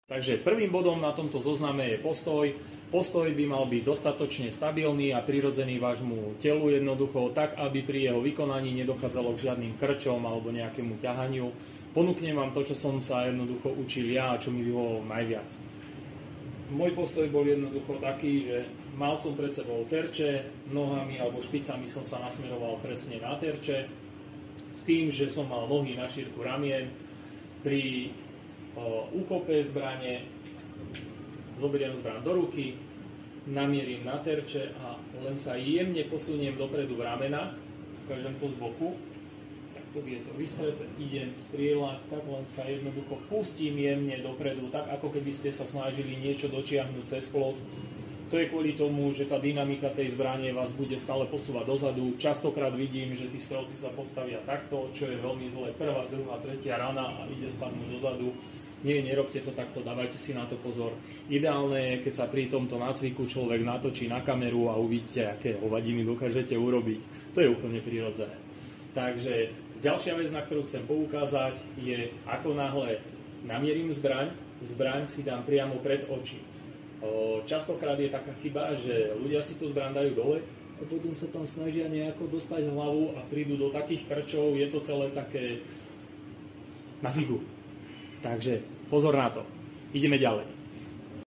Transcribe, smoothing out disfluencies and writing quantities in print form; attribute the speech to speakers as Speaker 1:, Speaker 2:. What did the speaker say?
Speaker 1: Takže prvým bodom na tomto zozname je postoj. Postoj by mal byť dostatočne stabilný a prirodzený vášmu telu, jednoducho tak, aby pri jeho vykonaní nedochádzalo k žiadnym krčom alebo nejakému ťahaniu. Ponúknem vám to, čo som sa jednoducho učil ja a čo mi vyhovovalo najviac. Môj postoj bol jednoducho taký, že mal som pred sebou terče, nohami alebo špicami som sa nasmeroval presne na terče, s tým, že som mal nohy na šírku ramien. Pri uchope zbrane zoberiem zbraň do ruky, namierim na terče a len sa jemne posuniem dopredu v ramenách, ukážem to z boku, takto je to vystreté, idem strieľať, tak len sa jednoducho pustím jemne dopredu, tak ako keby ste sa snažili niečo dočiahnuť cez plot. To je kvôli tomu, že tá dynamika tej zbrane vás bude stále posúvať dozadu. Častokrát vidím, že tí strelci sa postavia takto, čo je veľmi zlé. Prvá, druhá, tretia rana a ide spadnúť dozadu. Nie, nerobte to takto, dávajte si na to pozor. Ideálne je, keď sa pri tomto nácviku človek natočí na kameru a uvidíte, aké hovadiny dokážete urobiť. To je úplne prirodzené. Takže ďalšia vec, na ktorú chcem poukázať, je, ako náhle namierim zbraň si dám priamo pred oči. Častokrát je taká chyba, že ľudia si tú zbraň dajú dole a potom sa tam snažia nejako dostať hlavu a prídu do takých krčov, je to celé také na figu. Takže pozor na to. Ideme ďalej.